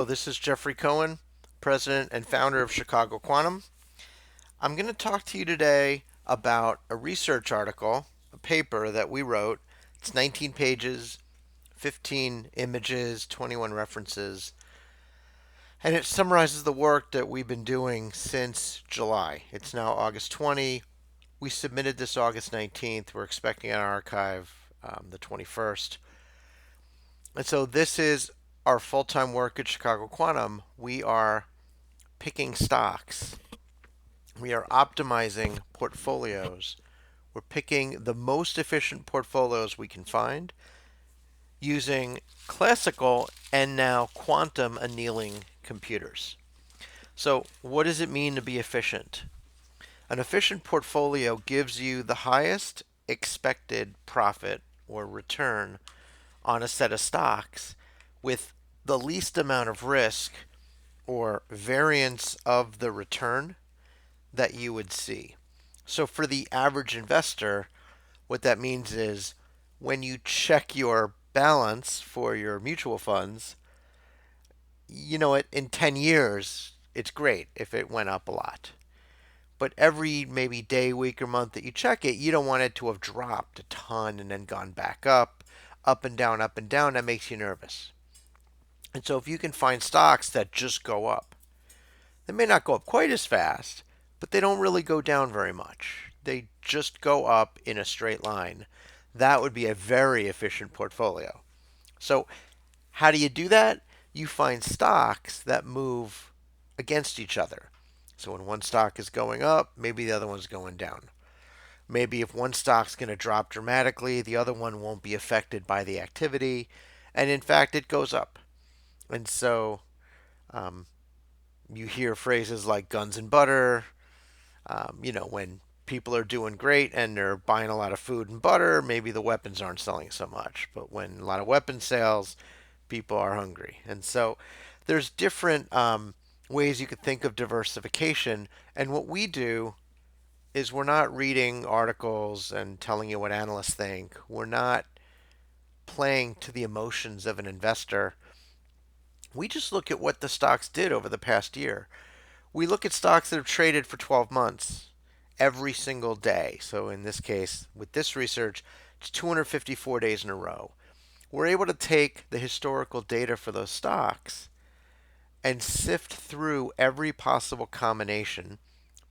This is Jeffrey Cohen, President and founder of Chicago Quantum. I'm going to talk to you today about a research article, a paper that we wrote. It's 19 pages, 15 images, 21 references, and it summarizes the work that we've been doing since July. It's now August 20. We submitted this August 19th. We're expecting an archive the 21st. And so this is our full-time work at Chicago Quantum. We are picking stocks. We are optimizing portfolios. We're picking the most efficient portfolios we can find using classical and now quantum annealing computers. So, what does it mean to be efficient? An efficient portfolio gives you the highest expected profit or return on a set of stocks with the least amount of risk or variance of the return that you would see. So for the average investor, what that means is when you check your balance for your mutual funds, in 10 years, it's great if it went up a lot. But every maybe day, week, or month that you check it, you don't want it to have dropped a ton and then gone back up and down, up and down. That makes you nervous. And so if you can find stocks that just go up, they may not go up quite as fast, but they don't really go down very much. They just go up in a straight line. That would be a very efficient portfolio. So, how do you do that? You find stocks that move against each other. So, when one stock is going up, maybe the other one's going down. Maybe if one stock's going to drop dramatically, the other one won't be affected by the activity. And in fact, it goes up. And so, um, you hear phrases like guns and butter. When people are doing great and they're buying a lot of food and butter, maybe the weapons aren't selling so much. But when a lot of weapons sales, people are hungry. And so there's different ways you could think of diversification. And what we do is we're not reading articles and telling you what analysts think. We're not playing to the emotions of an investor. We just look at what the stocks did over the past year. We look at stocks that have traded for 12 months every single day. So in this case, with this research, it's 254 days in a row. We're able to take the historical data for those stocks and sift through every possible combination.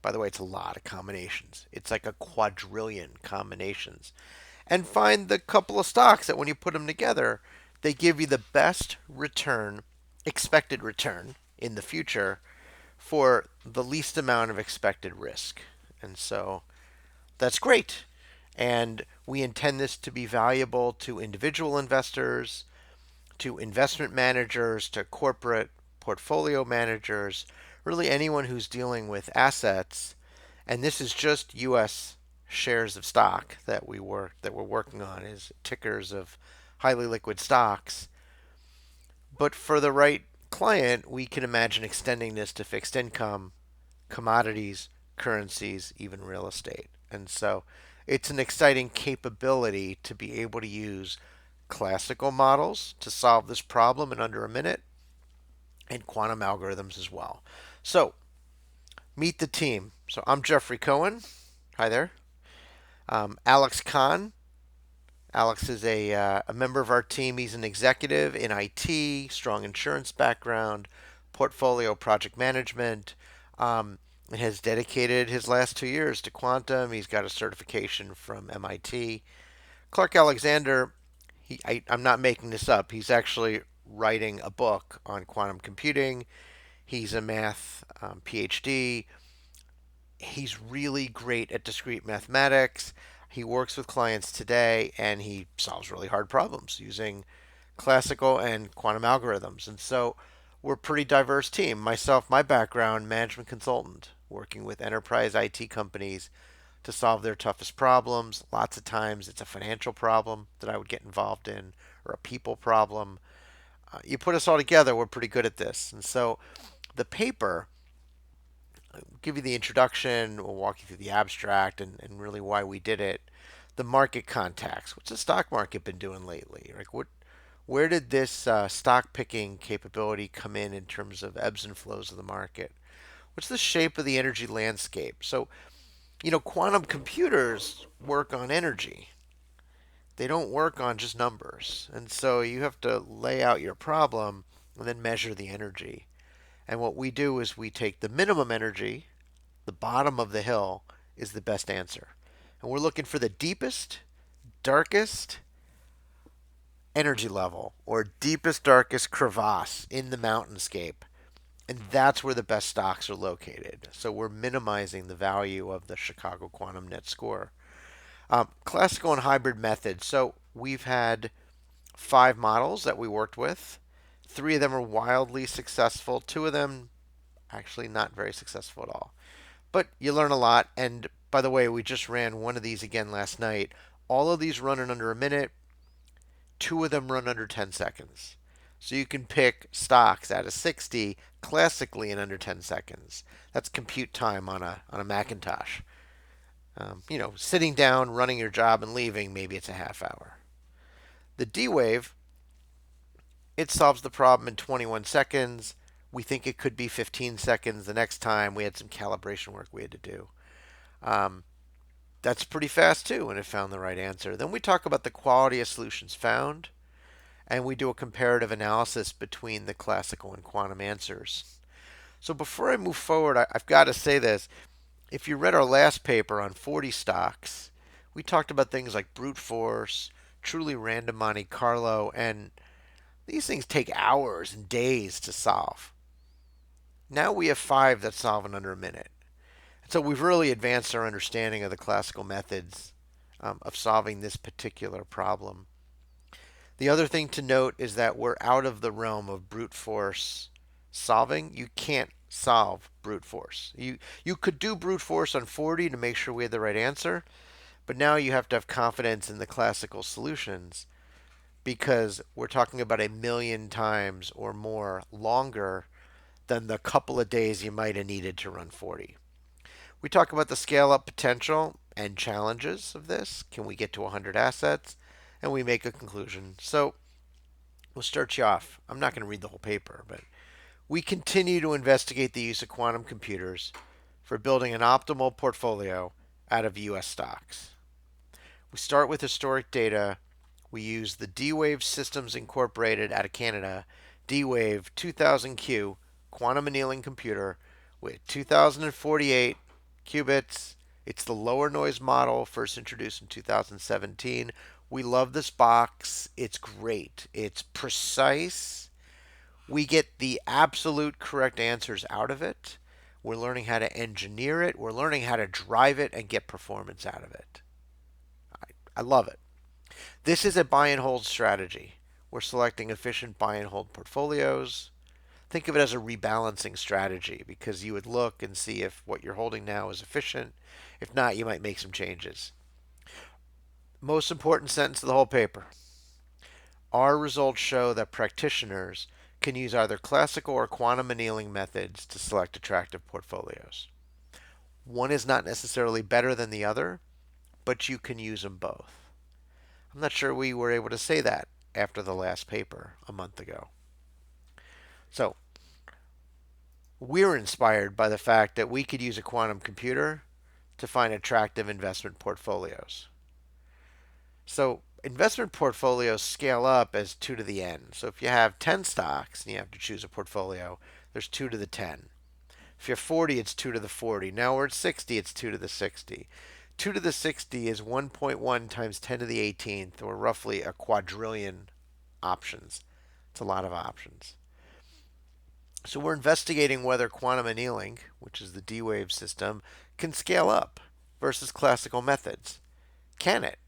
By the way, it's a lot of combinations. It's like a quadrillion combinations. And find the couple of stocks that when you put them together, they give you the best return, expected return in the future for the least amount of expected risk. And so that's great. And we intend this to be valuable to individual investors, to investment managers, to corporate portfolio managers, really anyone who's dealing with assets. And this is just US shares of stock that we're working on is tickers of highly liquid stocks. But for the right client, we can imagine extending this to fixed income, commodities, currencies, even real estate. And so it's an exciting capability to be able to use classical models to solve this problem in under a minute and quantum algorithms as well. So meet the team. So I'm Jeffrey Cohen. Hi there. Alex Kahn. Alex is a member of our team. He's an executive in IT, strong insurance background, portfolio project management, and has dedicated his last 2 years to quantum. He's got a certification from MIT. Clark Alexander, I'm not making this up. He's actually writing a book on quantum computing. He's a math PhD. He's really great at discrete mathematics. He works with clients today and he solves really hard problems using classical and quantum algorithms. And so we're a pretty diverse team. Myself, my background, management consultant, working with enterprise IT companies to solve their toughest problems. Lots of times it's a financial problem that I would get involved in or a people problem. You put us all together, we're pretty good at this. And so the paper, I'll give you the introduction, we'll walk you through the abstract and really why we did it. The market context. What's the stock market been doing lately? Like Where did this stock picking capability come in terms of ebbs and flows of the market? What's the shape of the energy landscape? So, quantum computers work on energy. They don't work on just numbers. And so you have to lay out your problem and then measure the energy. And what we do is we take the minimum energy, the bottom of the hill is the best answer. And we're looking for the deepest, darkest energy level or deepest, darkest crevasse in the mountainscape. And that's where the best stocks are located. So we're minimizing the value of the Chicago Quantum Net Score. Classical and hybrid methods. So we've had 5 models that we worked with. 3 of them are wildly successful. 2 of them actually not very successful at all. But you learn a lot. And by the way, we just ran one of these again last night. All of these run in under a minute. 2 of them run under 10 seconds. So you can pick stocks out of 60 classically in under 10 seconds. That's compute time on a Macintosh. Sitting down, running your job, and leaving, maybe it's a half hour. The D wave, it solves the problem in 21 seconds. We think it could be 15 seconds the next time. We had some calibration work we had to do. That's pretty fast too, and it found the right answer. Then we talk about the quality of solutions found, and we do a comparative analysis between the classical and quantum answers. So before I move forward, I've got to say this. If you read our last paper on 40 stocks, we talked about things like brute force, truly random Monte Carlo, and these things take hours and days to solve. Now we have 5 that solve in under a minute. So we've really advanced our understanding of the classical methods of solving this particular problem. The other thing to note is that we're out of the realm of brute force solving. You can't solve brute force. You could do brute force on 40 to make sure we had the right answer, but now you have to have confidence in the classical solutions because we're talking about 1,000,000 times or more longer than the couple of days you might have needed to run 40. We talk about the scale up potential and challenges of this. Can we get to 100 assets? And we make a conclusion. So we'll start you off. I'm not going to read the whole paper, but we continue to investigate the use of quantum computers for building an optimal portfolio out of U.S. stocks. We start with historic data. We use the D-Wave Systems Incorporated out of Canada, D-Wave 2000Q quantum annealing computer with 2048 qubits. It's the lower noise model, first introduced in 2017. We love this box. It's great. It's precise. We get the absolute correct answers out of it. We're learning how to engineer it. We're learning how to drive it and get performance out of it. I love it. This is a buy and hold strategy. We're selecting efficient buy and hold portfolios. Think of it as a rebalancing strategy because you would look and see if what you're holding now is efficient. If not, you might make some changes. Most important sentence of the whole paper. Our results show that practitioners can use either classical or quantum annealing methods to select attractive portfolios. One is not necessarily better than the other, but you can use them both. I'm not sure we were able to say that after the last paper a month ago. So, we're inspired by the fact that we could use a quantum computer to find attractive investment portfolios. So, investment portfolios scale up as 2 to the n. So, if you have 10 stocks and you have to choose a portfolio, there's 2 to the 10. If you have 40, it's 2 to the 40. Now we're at 60, it's 2 to the 60. 2 to the 60 is 1.1 times 10 to the 18th, or roughly a quadrillion options. It's a lot of options. So we're investigating whether quantum annealing, which is the D-Wave system, can scale up versus classical methods. Can it?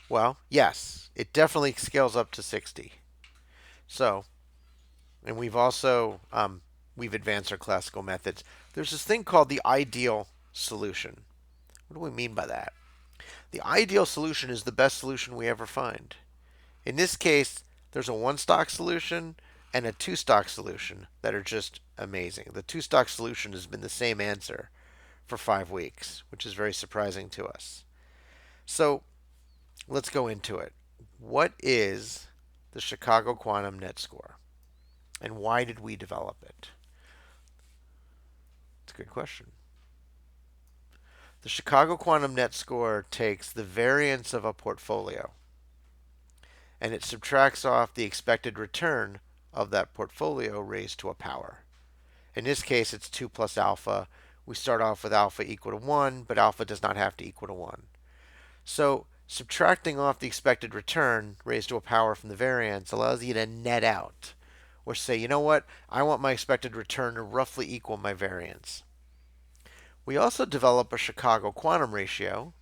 Well, yes, it definitely scales up to 60. So, and we've also we've advanced our classical methods. There's this thing called the ideal solution. What do we mean by that? The ideal solution is the best solution we ever find. In this case, there's a 1 stock solution and a 2 stock solution that are just amazing. The 2 stock solution has been the same answer for 5 weeks, which is very surprising to us. So let's go into it. What is the Chicago Quantum Net Score. And why did we develop it? It's a good question. The Chicago Quantum Net Score takes the variance of a portfolio and it subtracts off the expected return of that portfolio raised to a power. In this case, it's 2 plus alpha. We start off with alpha equal to 1, but alpha does not have to equal to 1. So subtracting off the expected return raised to a power from the variance allows you to net out or say, you know what, I want my expected return to roughly equal my variance. We also develop a Chicago quantum ratio,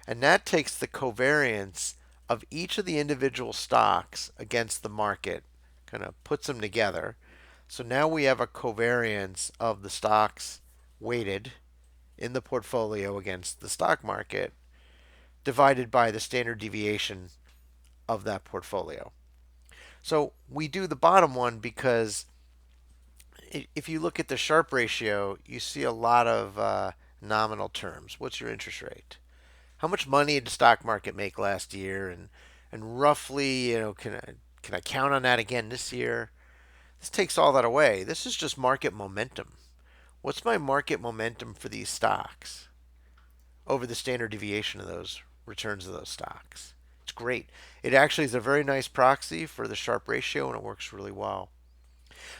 and that takes the covariance of each of the individual stocks against the market, kind of puts them together. So now we have a covariance of the stocks weighted in the portfolio against the stock market divided by the standard deviation of that portfolio. So we do the bottom one because if you look at the Sharpe ratio, you see a lot of nominal terms. What's your interest rate? How much money did the stock market make last year? And roughly, can I count on that again this year? This takes all that away. This is just market momentum. What's my market momentum for these stocks over the standard deviation of those returns of those stocks? It's great. It actually is a very nice proxy for the Sharpe ratio, and it works really well.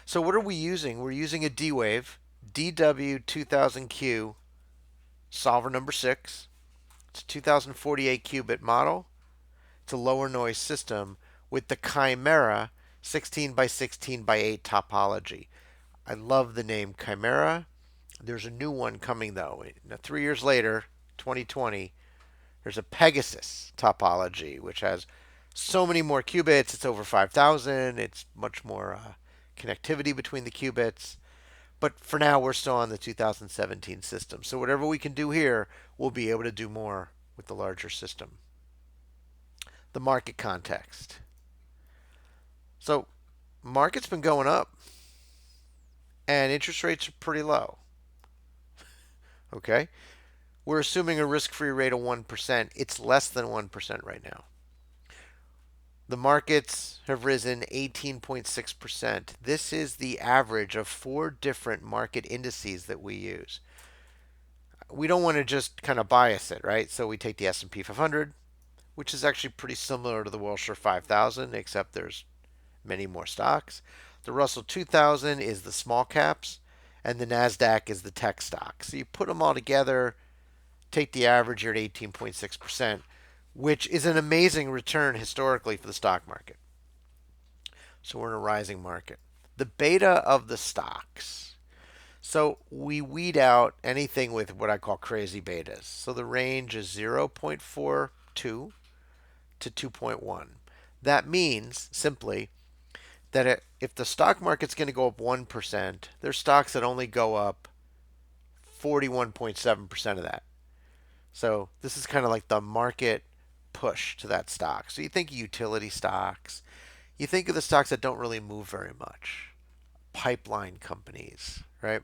So what are we using? We're using a D-Wave, DW2000Q, solver number 6. It's a 2048 qubit model. It's a lower noise system with the Chimera 16 by 16 by 8 topology. I love the name Chimera. There's a new one coming though. Now, 3 years later, 2020, there's a Pegasus topology, which has so many more qubits. It's over 5,000. It's much more connectivity between the qubits. But for now, we're still on the 2017 system. So whatever we can do here, we'll be able to do more with the larger system. The market context. So market's been going up, and interest rates are pretty low. Okay? We're assuming a risk-free rate of 1%. It's less than 1% right now. The markets have risen 18.6%. This is the average of 4 different market indices that we use. We don't want to just kind of bias it, right? So we take the S&P 500, which is actually pretty similar to the Wilshire 5000, except there's many more stocks. The Russell 2000 is the small caps, and the NASDAQ is the tech stocks. So you put them all together, take the average, you're at 18.6%, which is an amazing return historically for the stock market. So we're in a rising market. The beta of the stocks. So we weed out anything with what I call crazy betas. So the range is 0.42 to 2.1. That means simply that if the stock market's going to go up 1%, there's stocks that only go up 41.7% of that. So this is kind of like the market push to that stock. So you think of utility stocks. You think of the stocks that don't really move very much. Pipeline companies, right?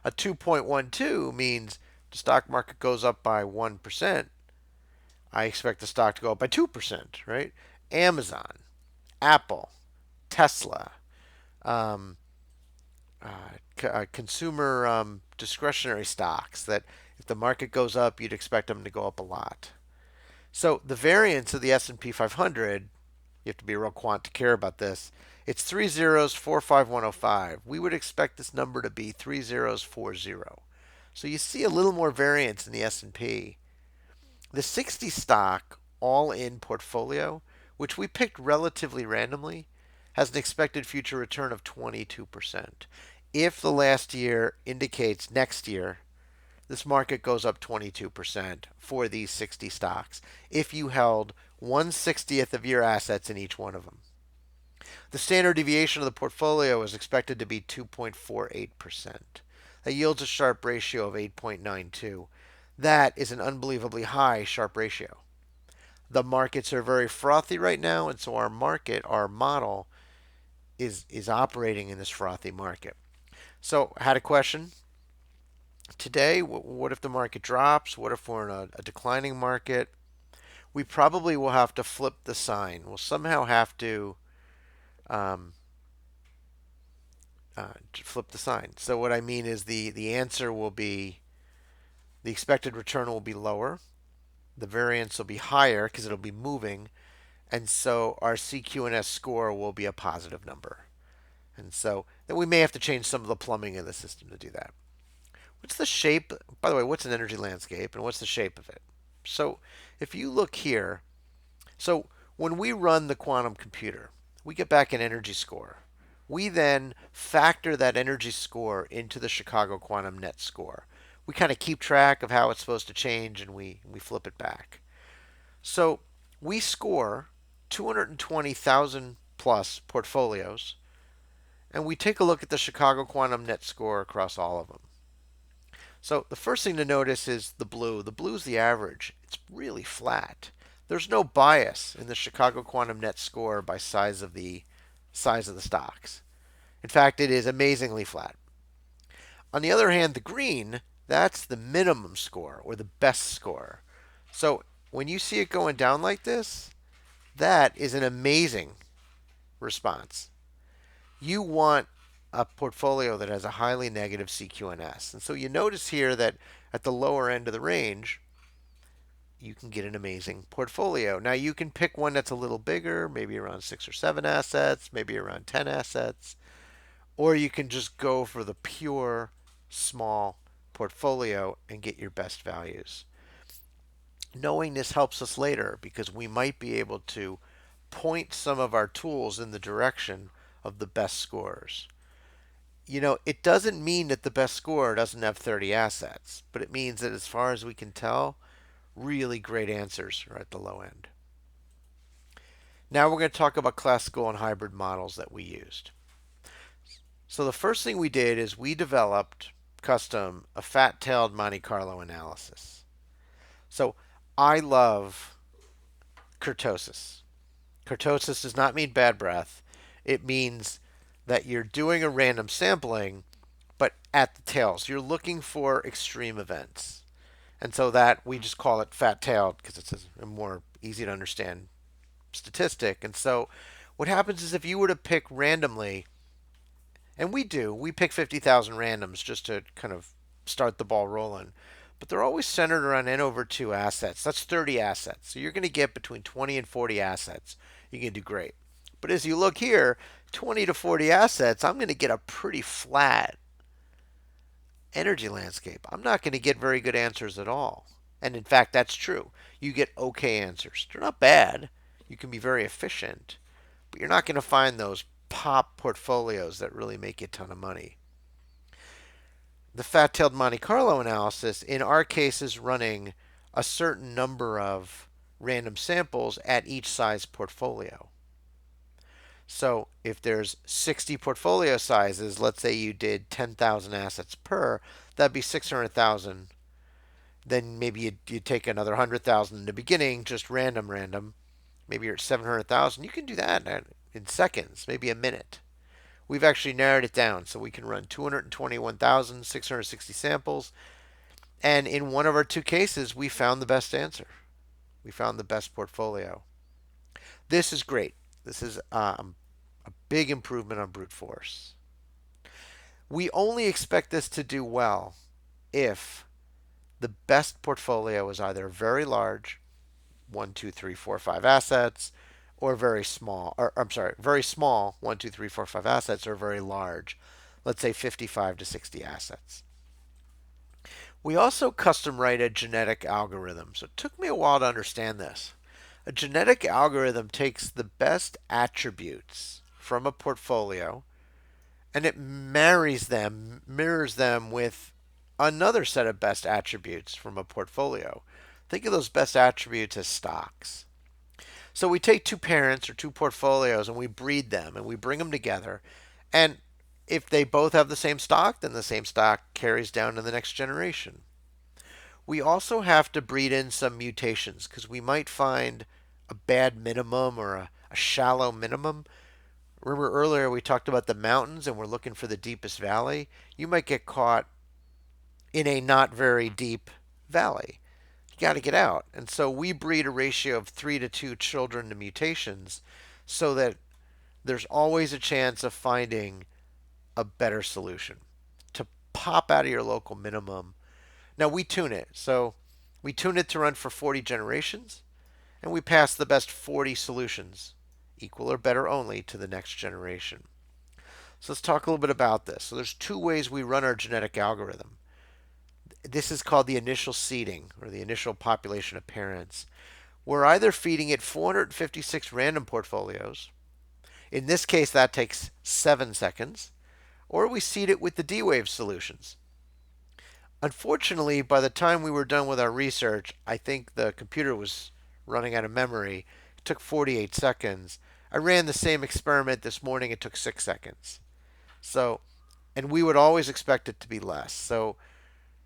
A 2.12 means the stock market goes up by 1%. I expect the stock to go up by 2%, right? Amazon, Apple, Tesla, consumer discretionary stocks that if the market goes up, you'd expect them to go up a lot. So the variance of the S&P 500, you have to be a real quant to care about this. It's 3 zeros, 45105. We would expect this number to be 3 zeros, 40. So you see a little more variance in the S&P. The 60 stock all-in portfolio, which we picked relatively randomly, has an expected future return of 22%. If the last year indicates next year, this market goes up 22% for these 60 stocks if you held 1/60th of your assets in each one of them. The standard deviation of the portfolio is expected to be 2.48%. That yields a Sharpe ratio of 8.92. That is an unbelievably high Sharpe ratio. The markets are very frothy right now, and so our model, is operating in this frothy market. So I had a question today. What if the market drops? What if we're in a declining market? we probably will have to flip the sign. We'll somehow have to um, flip the sign. So what I mean is the answer will be, the expected return will be lower. The variance will be higher because it'll be moving. And so our CQNS score will be a positive number. And so then we may have to change some of the plumbing of the system to do that. What's the shape? By the way, what's an energy landscape and what's the shape of it? So if you look here, so when we run the quantum computer, we get back an energy score. We then factor that energy score into the Chicago quantum net score. We kind of keep track of how it's supposed to change and we flip it back. So we score 220,000 plus portfolios and we take a look at the Chicago quantum net score across all of them. So the first thing to notice is the blue. The blue is the average. It's really flat. There's no bias in the Chicago quantum net score by size of the stocks. In fact, it is amazingly flat. On the other hand, the green, that's the minimum score or the best score. So when you see it going down like this, that is an amazing response. You want a portfolio that has a highly negative CQNS. And so you notice here that at the lower end of the range, you can get an amazing portfolio. Now you can pick one that's a little bigger, maybe around 6 or 7 assets, maybe around 10 assets, or you can just go for the pure small portfolio and get your best values. Knowing this helps us later because we might be able to point some of our tools in the direction of the best scores. It doesn't mean that the best score doesn't have 30 assets, but it means that as far as we can tell, really great answers are at the low end. Now we're going to talk about classical and hybrid models that we used. So the first thing we did is we developed custom a fat-tailed Monte Carlo analysis. So I love kurtosis. Kurtosis does not mean bad breath. It means that you're doing a random sampling, but at the tails. You're looking for extreme events. And so that we just call it fat-tailed because it's a more easy to understand statistic. And so what happens is if you were to pick randomly, and we pick 50,000 randoms just to kind of start the ball rolling. But they're always centered around n over 2 assets. That's 30 assets. So you're going to get between 20 and 40 assets. You can do great. But as you look here, 20 to 40 assets, I'm going to get a pretty flat energy landscape. I'm not going to get very good answers at all. And in fact, that's true. You get okay answers. They're not bad. You can be very efficient. But you're not going to find those pop portfolios that really make you a ton of money. The fat-tailed Monte Carlo analysis, in our case, is running a certain number of random samples at each size portfolio. So if there's 60 portfolio sizes, let's say you did 10,000 assets per, that'd be 600,000. Then maybe you'd take another 100,000 in the beginning, just random. Maybe you're at 700,000. You can do that in seconds, maybe a minute. We've actually narrowed it down so we can run 221,660 samples. And in one of our two cases, we found the best answer. We found the best portfolio. This is great. This is a big improvement on brute force. We only expect this to do well if the best portfolio is either very large, 1, 2, 3, 4, 5 assets, or very small, very small, 1, 2, 3, 4, 5 assets, or very large, let's say 55 to 60 assets. We also custom write a genetic algorithm. So it took me a while to understand this. A genetic algorithm takes the best attributes from a portfolio and it mirrors them with another set of best attributes from a portfolio. Think of those best attributes as stocks. So we take two parents or two portfolios and we breed them and we bring them together. And if they both have the same stock, then the same stock carries down to the next generation. We also have to breed in some mutations because we might find a bad minimum or a shallow minimum. Remember earlier we talked about the mountains and we're looking for the deepest valley? You might get caught in a not very deep valley. got to get out. And so we breed a ratio of 3 to 2 children to mutations so that there's always a chance of finding a better solution to pop out of your local minimum. Now we tune it. So we tune it to run for 40 generations, and we pass the best 40 solutions, equal or better only, to the next generation. So let's talk a little bit about this. So there's two ways we run our genetic algorithm. This is called the initial seeding, or the initial population of parents. We're either feeding it 456 random portfolios. In this case, that takes 7 seconds. Or we seed it with the D-Wave solutions. Unfortunately, by the time we were done with our research, I think the computer was running out of memory. It took 48 seconds. I ran the same experiment this morning. It took 6 seconds. So, and we would always expect it to be less. So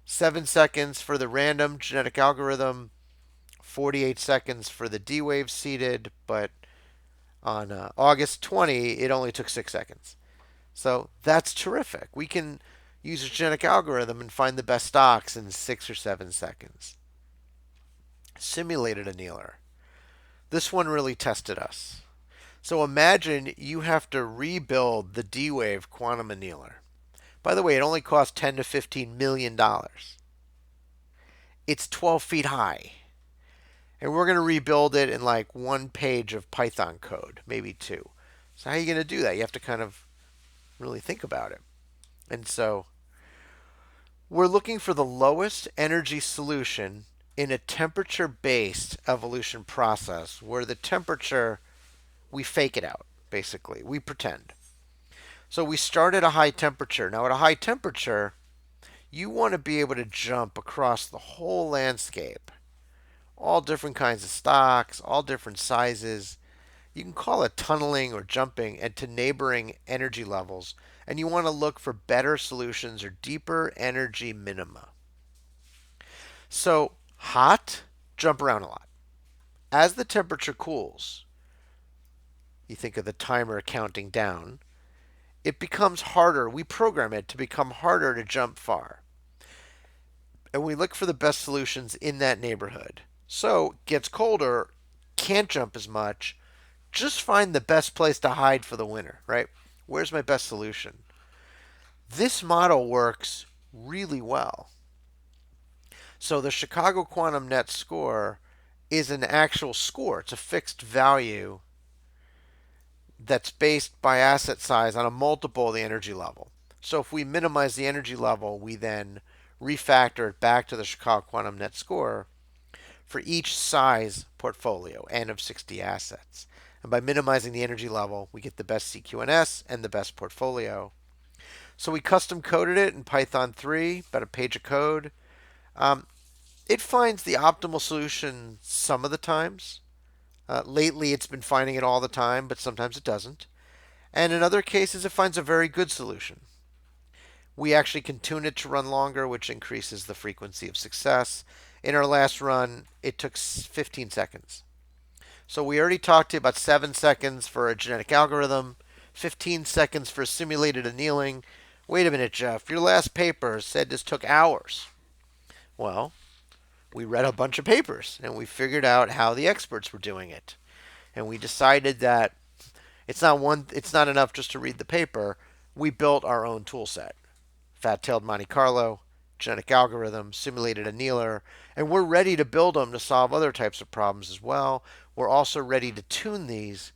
7 seconds for the random genetic algorithm, 48 seconds for the D-Wave seeded, but on August 20, it only took 6 seconds. So that's terrific. We can use a genetic algorithm and find the best stocks in 6 or 7 seconds. Simulated annealer. This one really tested us. So imagine you have to rebuild the D-Wave quantum annealer. By the way, it only costs 10 to 15 million dollars. It's 12 feet high. And we're going to rebuild it in like 1 page of Python code, maybe 2. So how are you going to do that? You have to kind of really think about it. And so we're looking for the lowest energy solution in a temperature-based evolution process where the temperature, we fake it out, basically. We pretend. So we start at a high temperature. Now, at a high temperature, you want to be able to jump across the whole landscape. All different kinds of stocks, all different sizes. You can call it tunneling or jumping to neighboring energy levels. And you want to look for better solutions or deeper energy minima. So hot, jump around a lot. As the temperature cools, you think of the timer counting down, it becomes harder. We program it to become harder to jump far. And we look for the best solutions in that neighborhood. So it gets colder, can't jump as much. Just find the best place to hide for the winter, right? Where's my best solution? This model works really well. So the Chicago Quantum Net Score is an actual score. It's a fixed value that's based by asset size on a multiple of the energy level. So if we minimize the energy level, we then refactor it back to the Chicago Quantum Net Score for each size portfolio, n of 60 assets. And by minimizing the energy level, we get the best CQNS and the best portfolio. So we custom coded it in Python 3, about a page of code. It finds the optimal solution some of the times. Lately, it's been finding it all the time, but sometimes it doesn't. And in other cases, it finds a very good solution. We actually can tune it to run longer, which increases the frequency of success. In our last run, it took 15 seconds. So we already talked to you about 7 seconds for a genetic algorithm, 15 seconds for simulated annealing. Wait a minute, Jeff. Your last paper said this took hours. Well, we read a bunch of papers and we figured out how the experts were doing it. And we decided that it's not enough just to read the paper. We built our own tool set. Fat-tailed Monte Carlo, genetic algorithm, simulated annealer, and we're ready to build them to solve other types of problems as well. We're also ready to tune these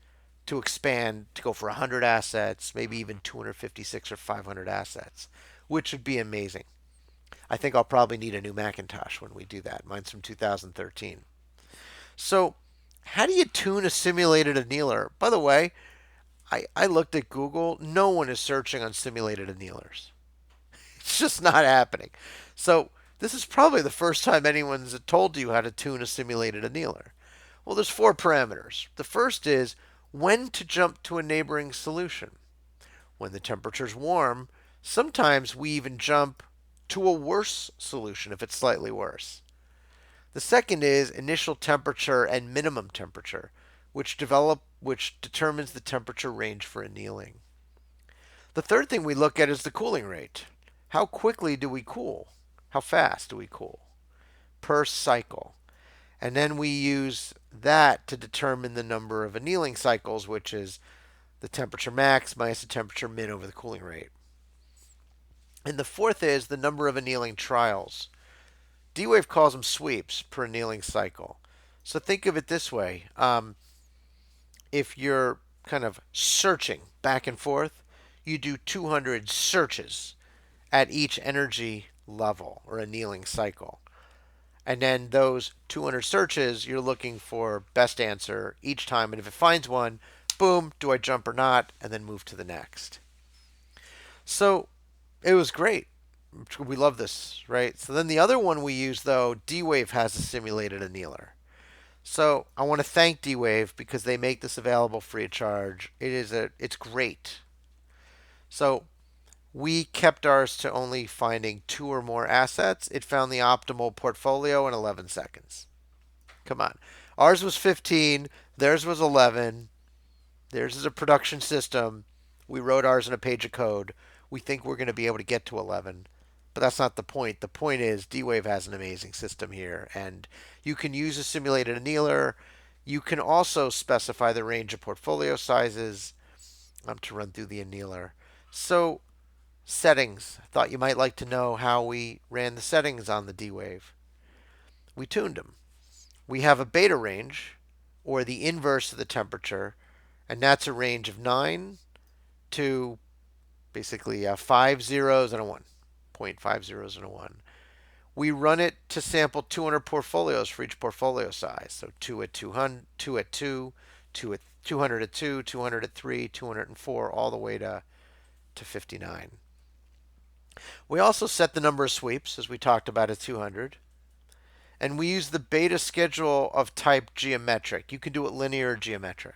to expand to go for 100 assets, maybe even 256 or 500 assets, which would be amazing. I think I'll probably need a new Macintosh when we do that. Mine's from 2013. So how do you tune a simulated annealer? By the way, I looked at Google. No one is searching on simulated annealers. It's just not happening. So this is probably the first time anyone's told you how to tune a simulated annealer. Well, there's 4 parameters. The first is when to jump to a neighboring solution. When the temperature's warm, sometimes we even jump to a worse solution if it's slightly worse. The second is initial temperature and minimum temperature, which determines the temperature range for annealing. The third thing we look at is the cooling rate. How quickly do we cool? How fast do we cool? Per cycle. And then we use that to determine the number of annealing cycles, which is the temperature max minus the temperature min over the cooling rate. And the fourth is the number of annealing trials. D-Wave calls them sweeps per annealing cycle. So think of it this way. If you're kind of searching back and forth, you do 200 searches at each energy level or annealing cycle. And then those 200 searches, you're looking for best answer each time. And if it finds one, boom, do I jump or not? And then move to the next. So it was great. We love this, right? So then the other one we use, though, D-Wave has a simulated annealer. So I want to thank D-Wave because they make this available free of charge. It's great. So we kept ours to only finding 2 or more assets. It found the optimal portfolio in 11 seconds. Come on. Ours was 15, theirs was 11. Theirs is a production system. We wrote ours in a page of code. We think we're going to be able to get to 11. But that's not the point. The point is D-Wave has an amazing system here. And you can use a simulated annealer. You can also specify the range of portfolio sizes to run through the annealer. So settings. I thought you might like to know how we ran the settings on the D-Wave. We tuned them. We have a beta range, or the inverse of the temperature, and that's a range of 9 to basically 5 zeros and a 1, 0.5 zeros and a 1. We run it to sample 200 portfolios for each portfolio size. So 2 at 200, 2 at 2, 2 at 200 at 2, 200 at 3, 204, all the way to 59. We also set the number of sweeps, as we talked about, at 200. And we use the beta schedule of type geometric. You can do it linear or geometric.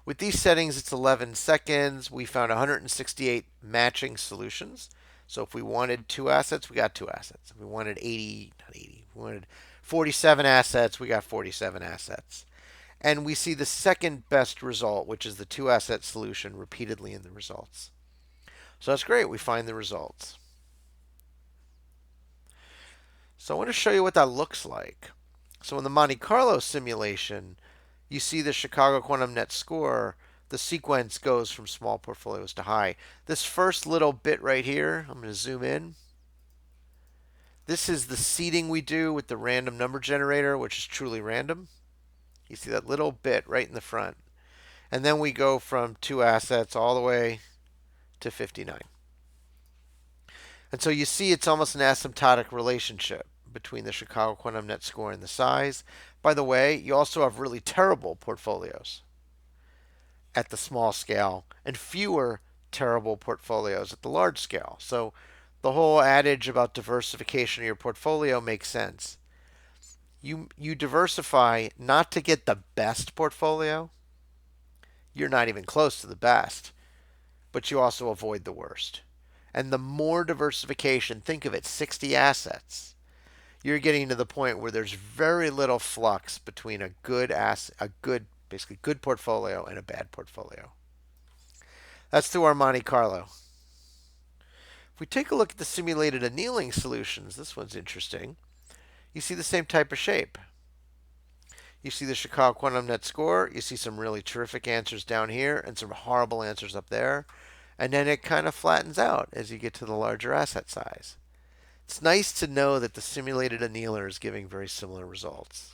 With these settings, it's 11 seconds. We found 168 matching solutions. So if we wanted 2 assets, we got 2 assets. If we wanted 80, not 80, we wanted 47 assets, we got 47 assets. And we see the second best result, which is the 2 asset solution, repeatedly in the results. So that's great. We find the results. So I want to show you what that looks like. So in the Monte Carlo simulation, you see the Chicago quantum net score. The sequence goes from small portfolios to high. This first little bit right here, I'm going to zoom in. This is the seeding we do with the random number generator, which is truly random. You see that little bit right in the front. And then we go from 2 assets all the way to 59. And so you see it's almost an asymptotic relationship between the Chicago quantum net score and the size. By the way, you also have really terrible portfolios at the small scale and fewer terrible portfolios at the large scale. So the whole adage about diversification of your portfolio makes sense. You diversify not to get the best portfolio. You're not even close to the best, but you also avoid the worst. And the more diversification, think of it, 60 assets. You're getting to the point where there's very little flux between a good basically good portfolio and a bad portfolio. That's through our Monte Carlo. If we take a look at the simulated annealing solutions, this one's interesting. You see the same type of shape. You see the Chicago quantum net score. You see some really terrific answers down here and some horrible answers up there. And then it kind of flattens out as you get to the larger asset size. It's nice to know that the simulated annealer is giving very similar results.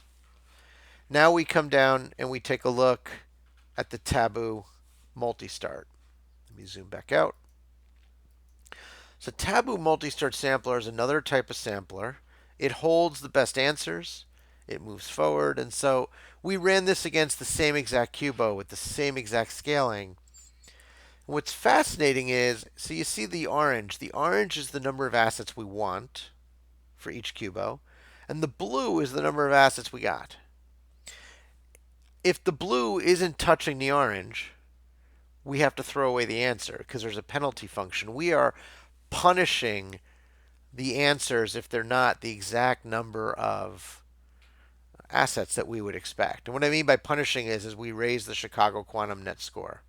Now we come down and we take a look at the Taboo multi-start. Let me zoom back out. So Taboo multi-start sampler is another type of sampler. It holds the best answers. It moves forward. And so we ran this against the same exact cubo with the same exact scaling. What's fascinating is, so you see the orange. The orange is the number of assets we want for each cubo. And the blue is the number of assets we got. If the blue isn't touching the orange, we have to throw away the answer because there's a penalty function. We are punishing the answers if they're not the exact number of assets that we would expect. And what I mean by punishing is we raise the Chicago quantum net score.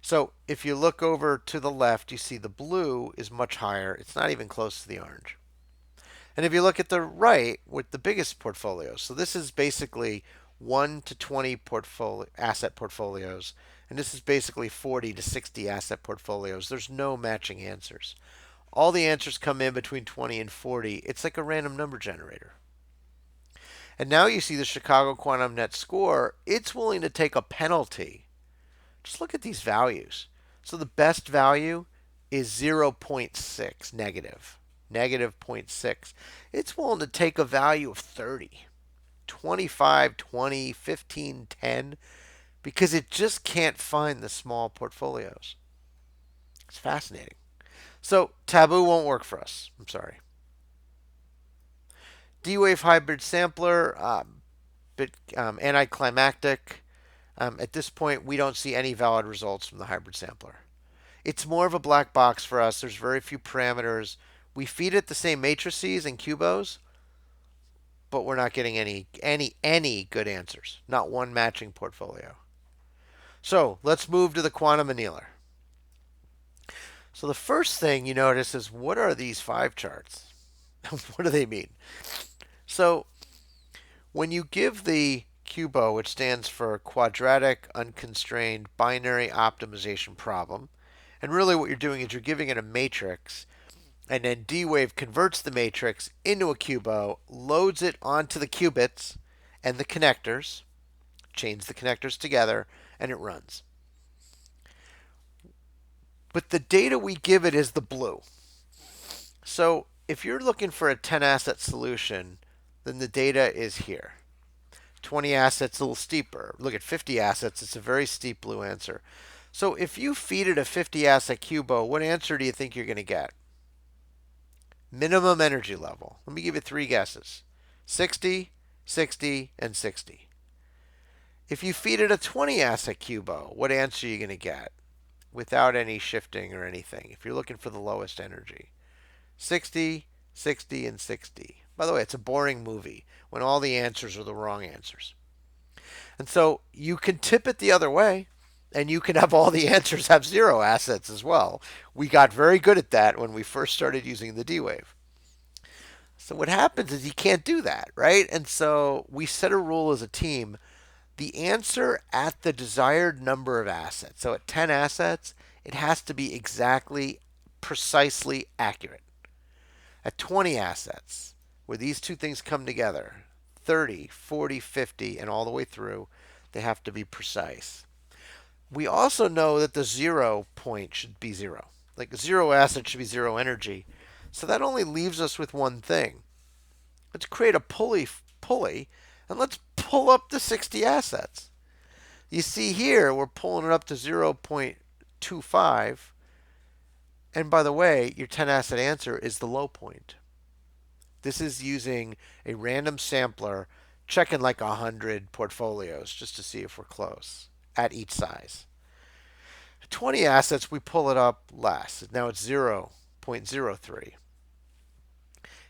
So if you look over to the left, you see the blue is much higher. It's not even close to the orange. And if you look at the right with the biggest portfolios, so this is basically 1 to 20 asset portfolios, and this is basically 40 to 60 asset portfolios. There's no matching answers. All the answers come in between 20 and 40. It's like a random number generator. And now you see the Chicago Quantum Net Score, it's willing to take a penalty. Just look at these values. So the best value is 0.6 negative. Negative 0.6. It's willing to take a value of 30, 25, 20, 15, 10, because it just can't find the small portfolios. It's fascinating. So taboo won't work for us. I'm sorry. D-wave hybrid sampler, bit anticlimactic. At this point, we don't see any valid results from the hybrid sampler. It's more of a black box for us. There's very few parameters. We feed it the same matrices and cubos, but we're not getting any good answers. Not one matching portfolio. So let's move to the quantum annealer. So the first thing you notice is, what are these 5 charts? What do they mean? So when you give the QUBO, which stands for Quadratic Unconstrained Binary Optimization Problem, and really what you're doing is you're giving it a matrix, and then D-Wave converts the matrix into a QUBO, loads it onto the qubits and the connectors, chains the connectors together, and it runs. But the data we give it is the blue. So if you're looking for a 10 asset solution, then the data is here. 20 assets, a little steeper. Look at 50 assets, it's a very steep blue answer. So if you feed it a 50 asset QUBO, what answer do you think you're going to get? Minimum energy level. Let me give you 3 guesses. 60, 60, and 60. If you feed it a 20 asset QUBO, what answer are you going to get without any shifting or anything if you're looking for the lowest energy? 60, 60, and 60. By the way, it's a boring movie when all the answers are the wrong answers. And so you can tip it the other way, and you can have all the answers have 0 assets as well. We got very good at that when we first started using the D-Wave. So what happens is you can't do that, right? And so we set a rule as a team. The answer at the desired number of assets, so at 10 assets, it has to be exactly, precisely accurate. At 20 assets, where these two things come together, 30, 40, 50, and all the way through, they have to be precise. We also know that the 0 point should be 0. Like 0 asset should be 0 energy. So that only leaves us with one thing. Let's create a pulley, and let's pull up the 60 assets. You see here, we're pulling it up to 0.25. And by the way, your 10 asset answer is the low point. This is using a random sampler, checking like 100 portfolios just to see if we're close at each size. 20 assets, we pull it up less. Now it's 0.03.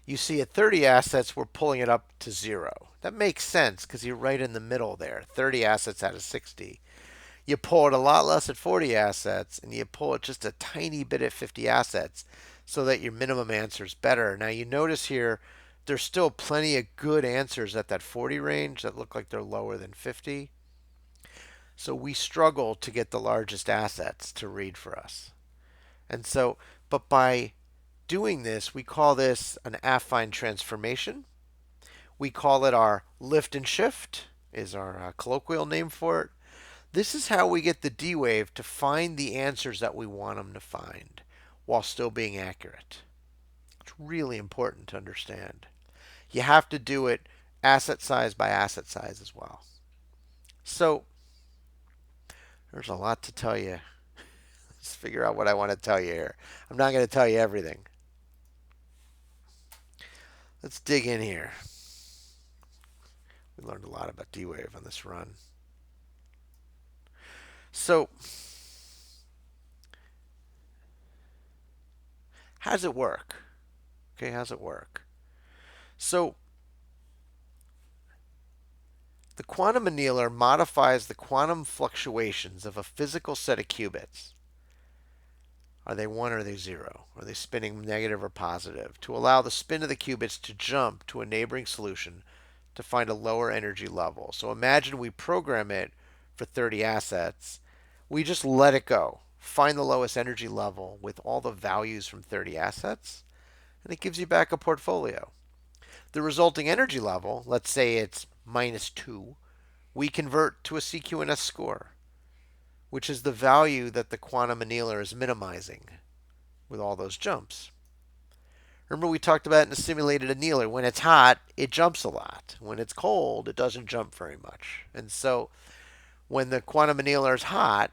You see at 30 assets, we're pulling it up to 0. That makes sense because you're right in the middle there. 30 assets out of 60. You pull it a lot less at 40 assets, and you pull it just a tiny bit at 50 assets so that your minimum answer is better. Now you notice here, there's still plenty of good answers at that 40 range that look like they're lower than 50. So we struggle to get the largest assets to read for us. And so, but by doing this, we call this an affine transformation. We call it our lift and shift, is our colloquial name for it. This is how we get the D-Wave to find the answers that we want them to find while still being accurate. It's really important to understand. You have to do it asset size by asset size as well. So there's a lot to tell you. Let's figure out what I want to tell you here. I'm not going to tell you everything. Let's dig in here. We learned a lot about D-Wave on this run. So how does it work? Okay, how's it work? So the quantum annealer modifies the quantum fluctuations of a physical set of qubits. Are they 1 or are they 0? Are they spinning negative or positive? To allow the spin of the qubits to jump to a neighboring solution to find a lower energy level. So imagine we program it for 30 assets. We just let it go. Find the lowest energy level with all the values from 30 assets, and it gives you back a portfolio. The resulting energy level, let's say it's -2, we convert to a CQNS score, which is the value that the quantum annealer is minimizing with all those jumps. Remember we talked about in a simulated annealer, when it's hot, it jumps a lot. When it's cold, it doesn't jump very much. And so when the quantum annealer is hot,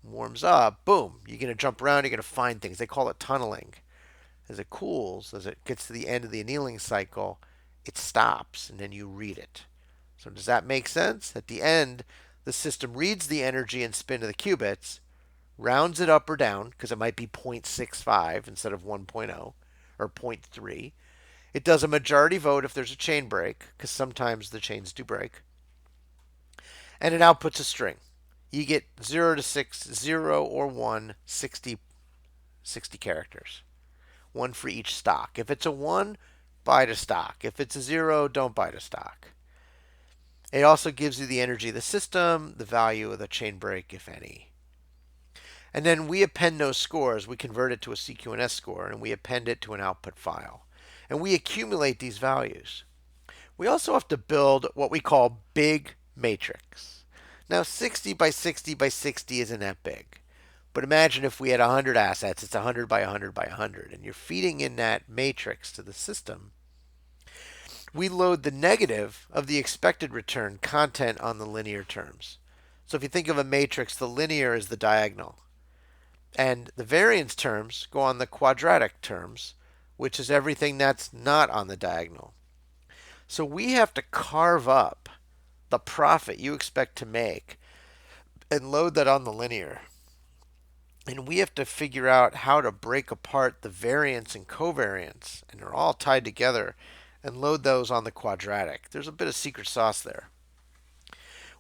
warms up, boom, you're going to jump around, you're going to find things. They call it tunneling. As it cools, as it gets to the end of the annealing cycle, it stops, and then you read it. So does that make sense? At the end, the system reads the energy and spin of the qubits, rounds it up or down, because it might be 0.65 instead of 1.0 or 0.3. It does a majority vote if there's a chain break, because sometimes the chains do break. And it outputs a string. You get 0 to 6, 0 or 1, 60 characters. One for each stock. If it's a 1, buy the stock. If it's a 0, don't buy the stock. It also gives you the energy of the system, the value of the chain break, if any. And then we append those scores. We convert it to a CQNS score, and we append it to an output file. And we accumulate these values. We also have to build what we call big matrix. Now, 60 by 60 by 60 isn't that big. But imagine if we had 100 assets, it's 100 by 100 by 100, and you're feeding in that matrix to the system. We load the negative of the expected return content on the linear terms. So if you think of a matrix, the linear is the diagonal. And the variance terms go on the quadratic terms, which is everything that's not on the diagonal. So we have to carve up the profit you expect to make and load that on the linear. And we have to figure out how to break apart the variance and covariance, and they're all tied together, and load those on the quadratic. There's a bit of secret sauce there.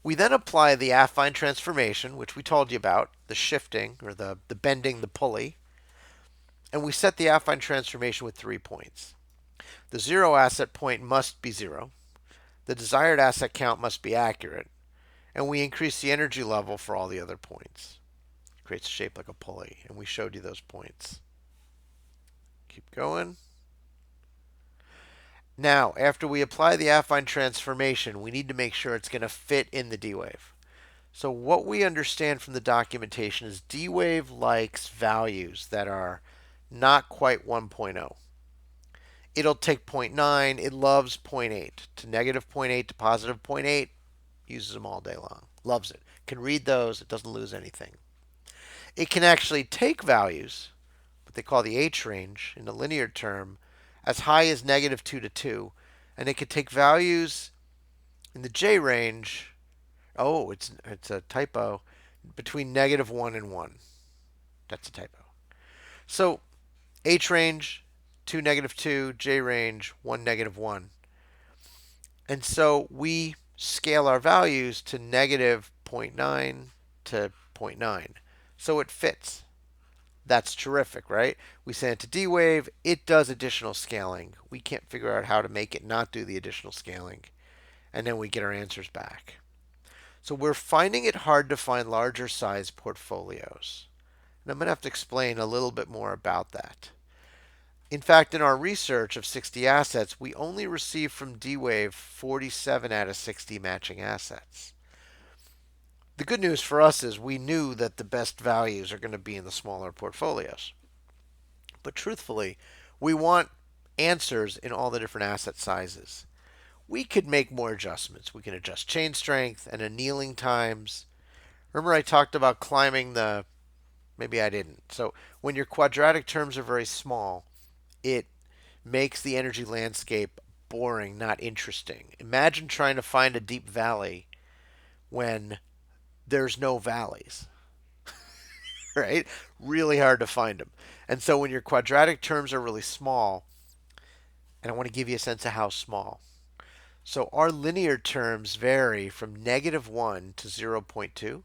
We then apply the affine transformation, which we told you about, the shifting or the bending the pulley, and we set the affine transformation with 3 points. The 0 asset point must be 0. The desired asset count must be accurate, and we increase the energy level for all the other points. It creates a shape like a pulley, and we showed you those points. Keep going. Now, after we apply the affine transformation, we need to make sure it's going to fit in the D-wave. So what we understand from the documentation is D-wave likes values that are not quite 1.0. It'll take 0.9. It loves 0.8 to negative 0.8 to positive 0.8. Uses them all day long. Loves it. Can read those. It doesn't lose anything. It can actually take values, what they call the H range in the linear term, as high as negative 2 to 2. And it could take values in the J range. Oh, it's a typo. Between negative 1 and 1. That's a typo. So H range, 2 negative 2, J range, 1 negative 1. And so we scale our values to negative 0.9 to 0.9. So it fits. That's terrific, right? We send it to D-Wave. It does additional scaling. We can't figure out how to make it not do the additional scaling. And then we get our answers back. So we're finding it hard to find larger size portfolios. And I'm going to have to explain a little bit more about that. In fact, in our research of 60 assets, we only received from D-Wave 47 out of 60 matching assets. The good news for us is we knew that the best values are going to be in the smaller portfolios. But truthfully, we want answers in all the different asset sizes. We could make more adjustments. We can adjust chain strength and annealing times. Remember I talked about climbing the... Maybe I didn't. So when your quadratic terms are very small, it makes the energy landscape boring, not interesting. Imagine trying to find a deep valley when there's no valleys, right? Really hard to find them. And so when your quadratic terms are really small, and I want to give you a sense of how small. So our linear terms vary from negative 1 to 0.2.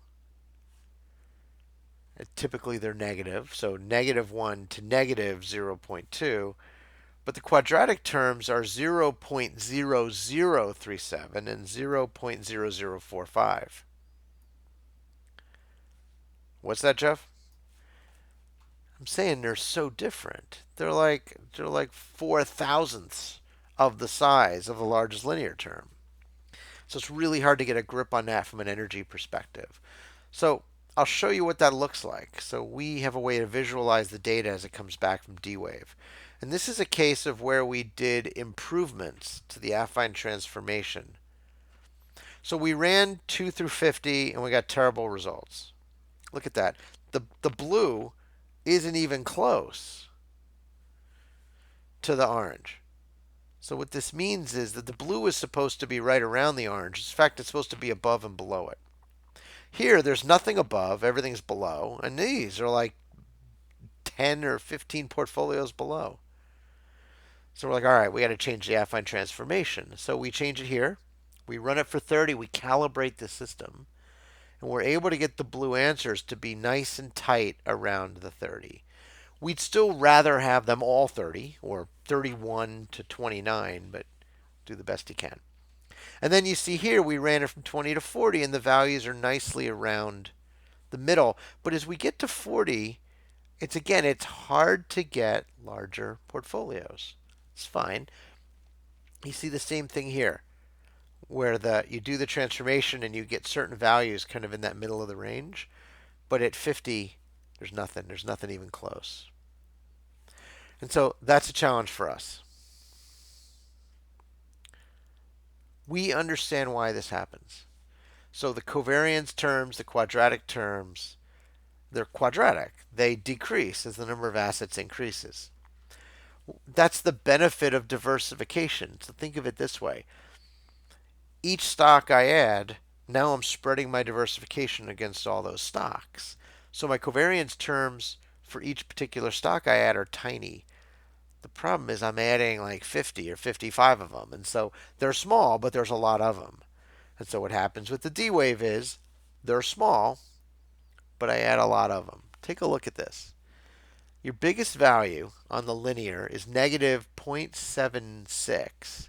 Typically they're negative, so -1 to -0.2. But the quadratic terms are 0.0037 and 0.0045. What's that, Jeff? I'm saying they're so different. They're like 4 thousandths of the size of the largest linear term. So it's really hard to get a grip on that from an energy perspective. So I'll show you what that looks like. So we have a way to visualize the data as it comes back from D-Wave. And this is a case of where we did improvements to the affine transformation. So we ran 2 through 50 and we got terrible results. Look at that. The blue isn't even close to the orange. So what this means is that the blue is supposed to be right around the orange. In fact, it's supposed to be above and below it. Here, there's nothing above, everything's below, and these are like 10 or 15 portfolios below. So we're like, all right, we got to change the affine transformation. So we change it here. We run it for 30. We calibrate the system. And we're able to get the blue answers to be nice and tight around the 30. We'd still rather have them all 30 or 31 to 29, but do the best you can. And then you see here we ran it from 20 to 40 and the values are nicely around the middle. But as we get to 40, it's hard to get larger portfolios. It's fine. You see the same thing here where you do the transformation and you get certain values kind of in that middle of the range. But at 50, there's nothing. There's nothing even close. And so that's a challenge for us. We understand why this happens. So the covariance terms, the quadratic terms, they're quadratic. They decrease as the number of assets increases. That's the benefit of diversification. So think of it this way. Each stock I add, now I'm spreading my diversification against all those stocks. So my covariance terms for each particular stock I add are tiny. The problem is I'm adding like 50 or 55 of them. And so they're small, but there's a lot of them. And so what happens with the D-Wave is they're small, but I add a lot of them. Take a look at this. Your biggest value on the linear is negative 0.76.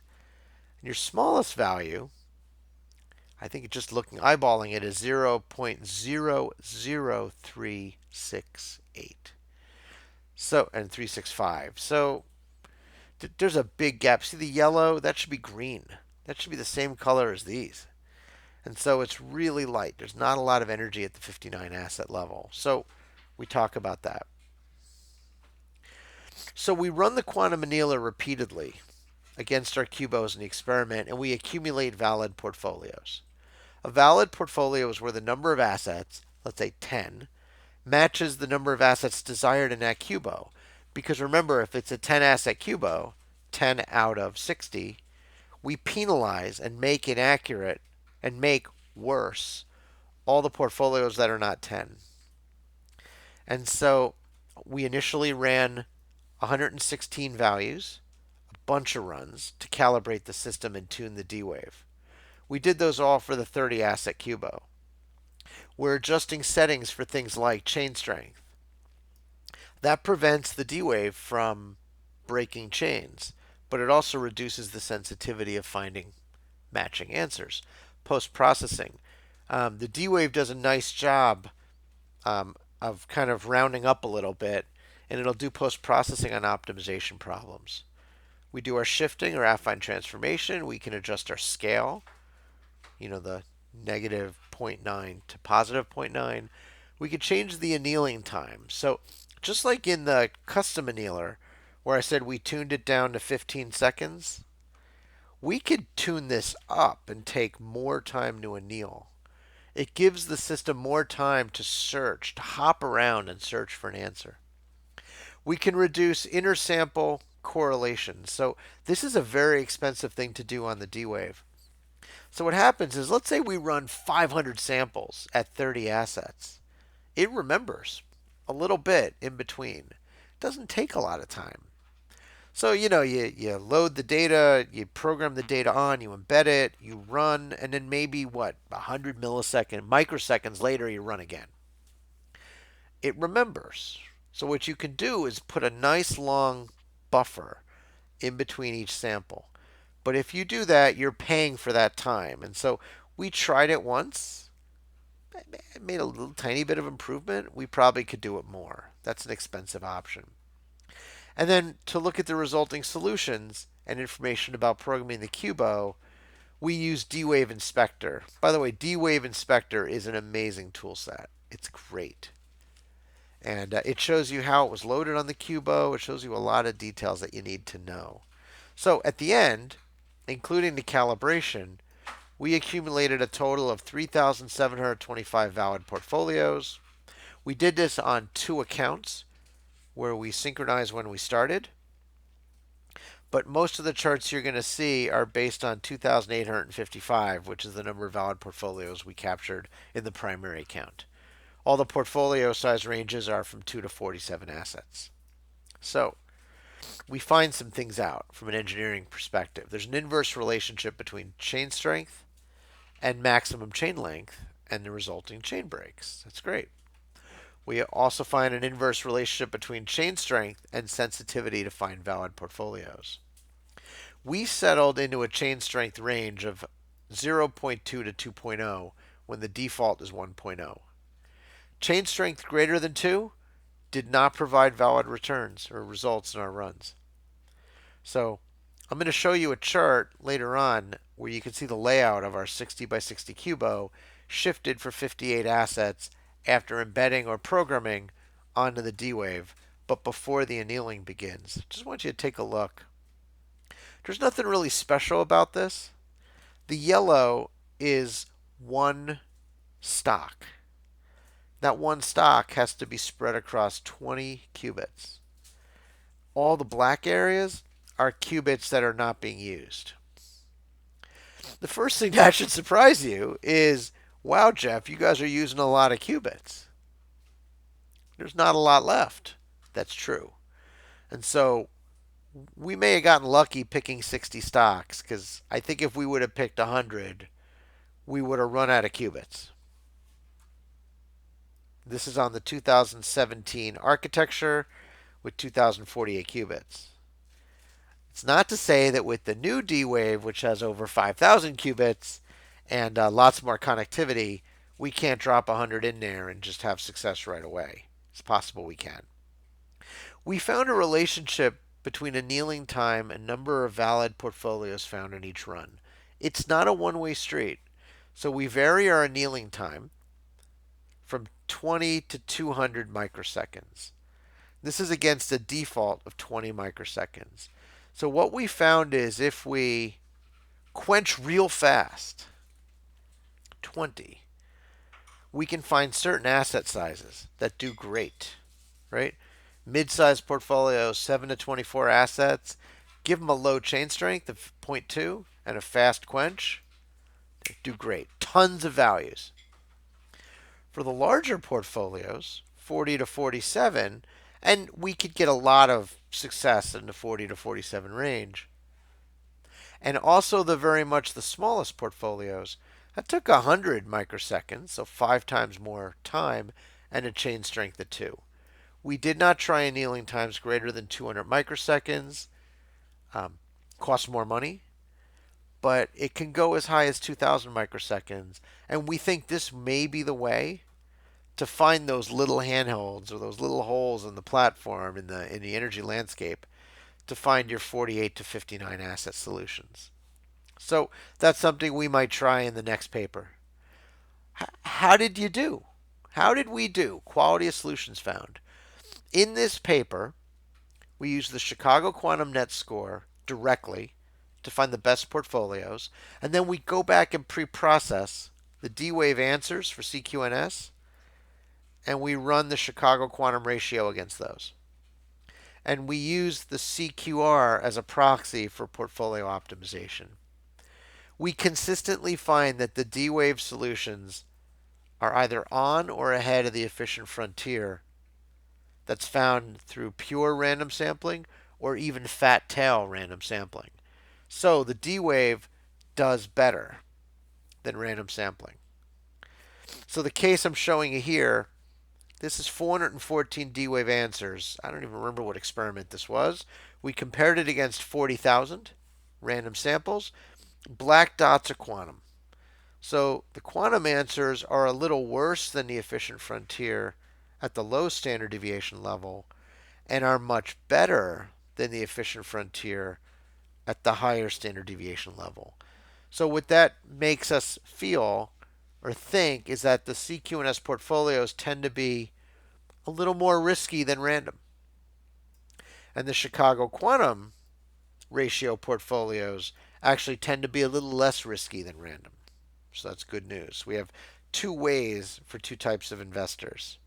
And your smallest value, I think just eyeballing it, is 0.00368. So, and 365. So there's a big gap. See the yellow? That should be green. That should be the same color as these. And so it's really light. There's not a lot of energy at the 59 asset level. So we talk about that. So we run the quantum annealer repeatedly against our QUBOs in the experiment, and we accumulate valid portfolios. A valid portfolio is where the number of assets, let's say 10, matches the number of assets desired in that QUBO. Because remember, if it's a 10 asset QUBO, 10 out of 60, we penalize and make inaccurate and make worse all the portfolios that are not 10. And so we initially ran 116 values, a bunch of runs to calibrate the system and tune the D-Wave. We did those all for the 30 asset QUBO. We're adjusting settings for things like chain strength. That prevents the D-Wave from breaking chains, but it also reduces the sensitivity of finding matching answers. Post-processing. The D-Wave does a nice job of kind of rounding up a little bit, and it'll do post-processing on optimization problems. We do our shifting or affine transformation. We can adjust our scale, the negative 0.9 to positive 0.9. We could change the annealing time. So just like in the custom annealer, where I said we tuned it down to 15 seconds, we could tune this up and take more time to anneal. It gives the system more time to search, to hop around and search for an answer. We can reduce inner sample correlation. So this is a very expensive thing to do on the D-Wave. So what happens is, let's say we run 500 samples at 30 assets. It remembers a little bit in between. It doesn't take a lot of time. So, you load the data, you program the data on, you embed it, you run, and then maybe, 100 microseconds later, you run again. it remembers. So what you can do is put a nice long buffer in between each sample. But if you do that, you're paying for that time. And so we tried it once. It made a little tiny bit of improvement. We probably could do it more. That's an expensive option. And then to look at the resulting solutions and information about programming the QUBO, we use D-Wave Inspector. By the way, D-Wave Inspector is an amazing tool set. It's great. And it shows you how it was loaded on the QUBO. It shows you a lot of details that you need to know. So at the end, including the calibration, we accumulated a total of 3,725 valid portfolios. We did this on 2 accounts where we synchronized when we started. But most of the charts you're going to see are based on 2,855, which is the number of valid portfolios we captured in the primary account. All the portfolio size ranges are from 2 to 47 assets. So we find some things out from an engineering perspective. There's an inverse relationship between chain strength and maximum chain length and the resulting chain breaks. That's great. We also find an inverse relationship between chain strength and sensitivity to find valid portfolios. We settled into a chain strength range of 0.2 to 2.0 when the default is 1.0. Chain strength greater than 2 did not provide valid returns or results in our runs. So I'm going to show you a chart later on where you can see the layout of our 60 by 60 QUBO shifted for 58 assets after embedding or programming onto the D-Wave, but before the annealing begins. Just want you to take a look. There's nothing really special about this. The yellow is one stock. That one stock has to be spread across 20 qubits. All the black areas are qubits that are not being used. The first thing that should surprise you is, wow, Jeff, you guys are using a lot of qubits. There's not a lot left. That's true. And so we may have gotten lucky picking 60 stocks, because I think if we would have picked 100, we would have run out of qubits. This is on the 2017 architecture with 2048 qubits. It's not to say that with the new D-Wave, which has over 5,000 qubits and lots more connectivity, we can't drop 100 in there and just have success right away. It's possible we can. We found a relationship between annealing time and number of valid portfolios found in each run. It's not a one-way street. So we vary our annealing time from 20 to 200 microseconds. This is against a default of 20 microseconds. So what we found is if we quench real fast, 20, we can find certain asset sizes that do great, right? Mid-sized portfolios, 7 to 24 assets, give them a low chain strength of 0.2 and a fast quench, they do great. Tons of values. For the larger portfolios, 40 to 47, and we could get a lot of success in the 40 to 47 range. And also the very much the smallest portfolios, that took 100 microseconds, so 5 times more time, and a chain strength of 2. We did not try annealing times greater than 200 microseconds. Costs more money, but it can go as high as 2,000 microseconds. And we think this may be the way to find those little handholds or those little holes in the platform in the energy landscape to find your 48 to 59 asset solutions. So that's something we might try in the next paper. How did you do? How did we do? Quality of solutions found. In this paper, we use the Chicago Quantum Net Score directly to find the best portfolios, and then we go back and pre-process the D-Wave answers for CQNS, and we run the Chicago Quantum Ratio against those. And we use the CQR as a proxy for portfolio optimization. We consistently find that the D-Wave solutions are either on or ahead of the efficient frontier that's found through pure random sampling or even fat tail random sampling. So the D-Wave does better than random sampling. So the case I'm showing you here This is 414 D-wave answers. I don't even remember what experiment this was. We compared it against 40,000 random samples. Black dots are quantum. So the quantum answers are a little worse than the efficient frontier at the low standard deviation level and are much better than the efficient frontier at the higher standard deviation level. So what that makes us feel or think is that the CQ&S portfolios tend to be a little more risky than random. And the Chicago quantum ratio portfolios actually tend to be a little less risky than random. So that's good news. We have two ways for two types of investors.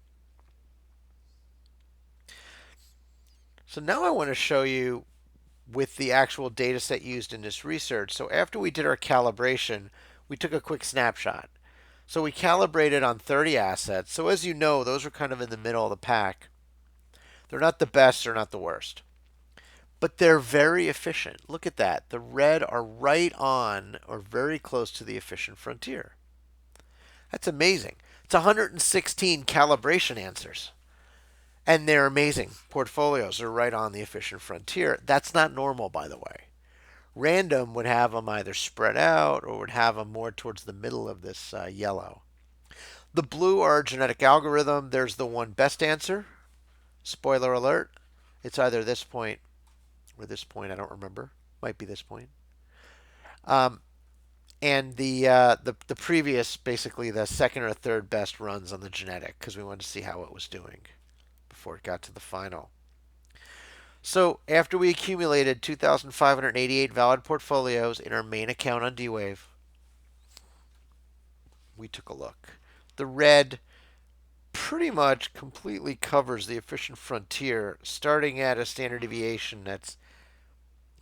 So now I want to show you with the actual data set used in this research. So after we did our calibration, we took a quick snapshot. So we calibrated on 30 assets. So as you know, those are kind of in the middle of the pack. They're not the best, they're not the worst. But they're very efficient. Look at that. The red are right on or very close to the efficient frontier. That's amazing. It's 116 calibration answers. And they're amazing. Portfolios are right on the efficient frontier. That's not normal, by the way. Random would have them either spread out or would have them more towards the middle of this yellow. The blue are genetic algorithm. There's the one best answer. Spoiler alert. It's either this point or this point. I don't remember. Might be this point. And the previous, basically the second or third best runs on the genetic because we wanted to see how it was doing before it got to the final. So after we accumulated 2,588 valid portfolios in our main account on D-Wave, we took a look. The red pretty much completely covers the efficient frontier, starting at a standard deviation that's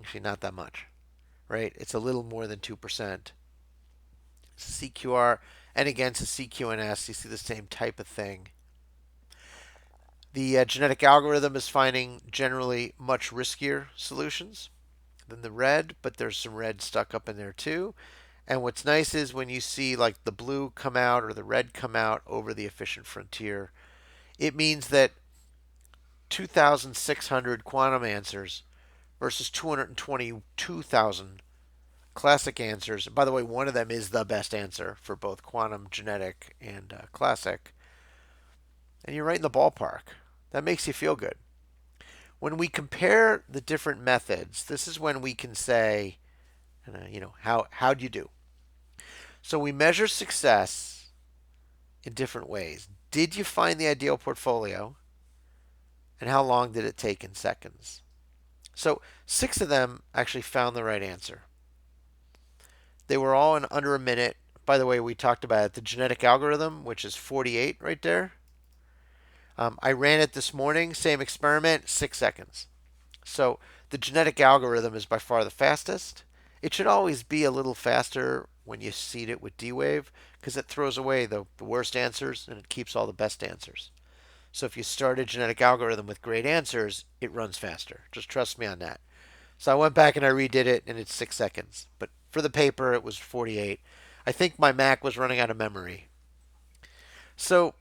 actually not that much, right? It's a little more than 2%. It's a CQR, and again, it's a CQ&S. You see the same type of thing. The genetic algorithm is finding generally much riskier solutions than the red, but there's some red stuck up in there too. And what's nice is when you see like the blue come out or the red come out over the efficient frontier, it means that 2,600 quantum answers versus 222,000 classic answers. By the way, one of them is the best answer for both quantum, genetic, and classic. And you're right in the ballpark. That makes you feel good. When we compare the different methods, this is when we can say, how'd you do? So we measure success in different ways. Did you find the ideal portfolio? And how long did it take in seconds? So 6 of them actually found the right answer. They were all in under a minute. By the way, we talked about it. The genetic algorithm, which is 48 right there. I ran it this morning, same experiment, 6 seconds. So the genetic algorithm is by far the fastest. It should always be a little faster when you seed it with D-Wave because it throws away the worst answers and it keeps all the best answers. So if you start a genetic algorithm with great answers, it runs faster. Just trust me on that. So I went back and I redid it and it's 6 seconds. But for the paper, it was 48. I think my Mac was running out of memory. So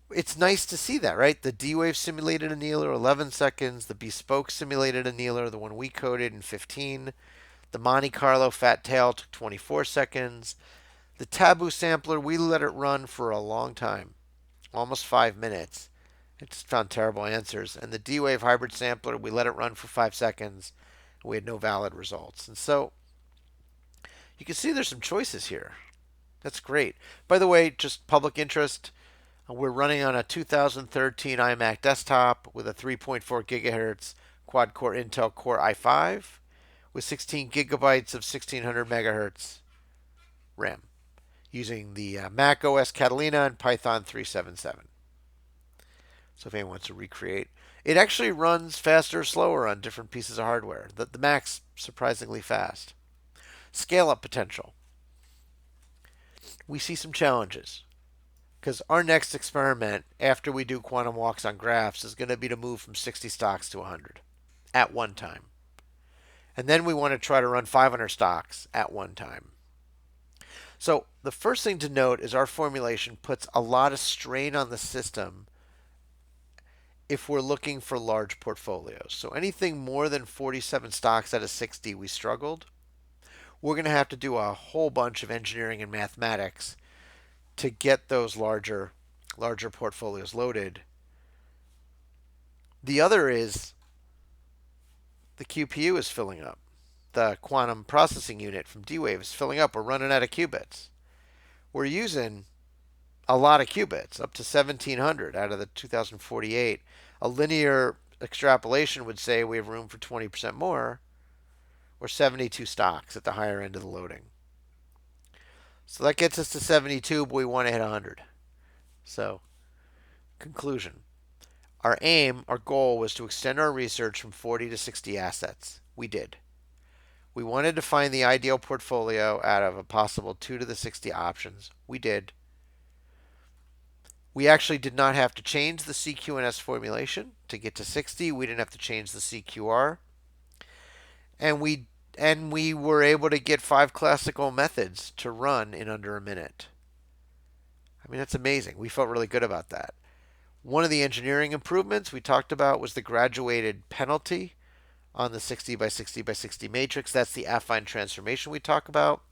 it's nice to see that, right? The D-Wave simulated annealer, 11 seconds. The Bespoke simulated annealer, the one we coded, in 15. The Monte Carlo Fat Tail took 24 seconds. The Taboo sampler, we let it run for a long time, almost 5 minutes. It just found terrible answers. And the D-Wave hybrid sampler, we let it run for 5 seconds. And we had no valid results. And so you can see there's some choices here. That's great. By the way, just public interest. We're running on a 2013 iMac desktop with a 3.4 gigahertz quad-core Intel Core i5 with 16 gigabytes of 1600 megahertz RAM using the Mac OS Catalina and Python 377. So if anyone wants to recreate, it actually runs faster or slower on different pieces of hardware. The Mac's surprisingly fast. Scale-up potential. We see some challenges. Because our next experiment, after we do quantum walks on graphs, is going to be to move from 60 stocks to 100 at one time. And then we want to try to run 500 stocks at one time. So the first thing to note is our formulation puts a lot of strain on the system if we're looking for large portfolios. So anything more than 47 stocks out of 60, we struggled. We're going to have to do a whole bunch of engineering and mathematics to get those larger portfolios loaded. The other is the QPU is filling up. The quantum processing unit from D-Wave is filling up. We're running out of qubits. We're using a lot of qubits, up to 1700 out of the 2048. A linear extrapolation would say we have room for 20% more, or 72 stocks at the higher end of the loading. So that gets us to 72, but we want to hit 100. So, conclusion. Our goal was to extend our research from 40 to 60 assets. We did. We wanted to find the ideal portfolio out of a possible 2 to the 60 options. We did. We actually did not have to change the CQNS formulation to get to 60. We didn't have to change the CQR. And we were able to get 5 classical methods to run in under a minute. I mean, that's amazing. We felt really good about that. One of the engineering improvements we talked about was the graduated penalty on the 60 by 60 by 60 matrix. That's the affine transformation we talk about.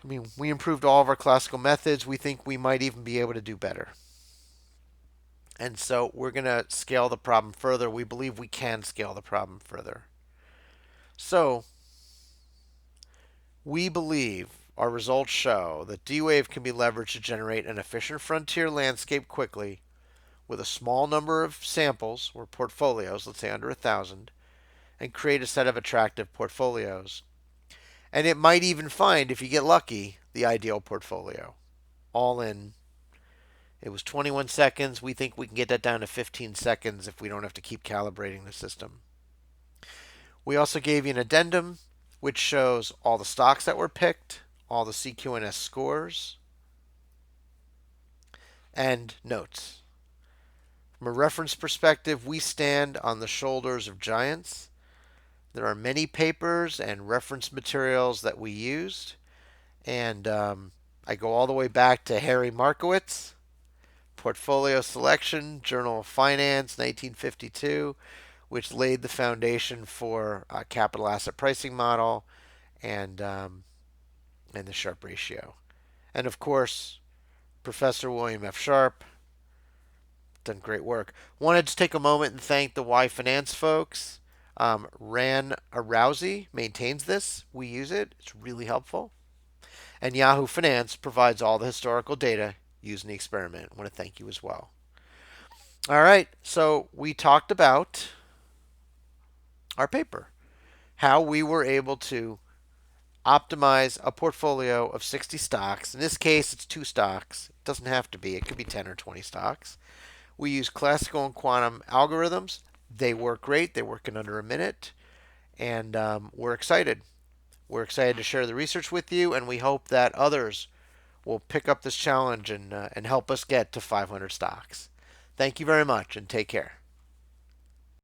I mean, we improved all of our classical methods. We think we might even be able to do better. And so we're going to scale the problem further. We believe we can scale the problem further. So we believe our results show that D-Wave can be leveraged to generate an efficient frontier landscape quickly with a small number of samples or portfolios, let's say under 1,000, and create a set of attractive portfolios. And it might even find, if you get lucky, the ideal portfolio. All in, it was 21 seconds. We think we can get that down to 15 seconds if we don't have to keep calibrating the system. We also gave you an addendum, which shows all the stocks that were picked, all the CQNS scores, and notes. From a reference perspective, we stand on the shoulders of giants. There are many papers and reference materials that we used, and I go all the way back to Harry Markowitz, Portfolio Selection, Journal of Finance, 1952, which laid the foundation for a capital asset pricing model and the Sharpe ratio. And of course, Professor William F. Sharpe, done great work. Wanted to take a moment and thank the Y Finance folks. Ran Arousey maintains this. We use it. It's really helpful. And Yahoo Finance provides all the historical data used in the experiment. I want to thank you as well. All right, so we talked about our paper, how we were able to optimize a portfolio of 60 stocks. In this case, it's 2 stocks. It doesn't have to be. It could be 10 or 20 stocks. We use classical and quantum algorithms. They work great. They work in under a minute. And we're excited. We're excited to share the research with you, and we hope that others will pick up this challenge and help us get to 500 stocks. Thank you very much, and take care.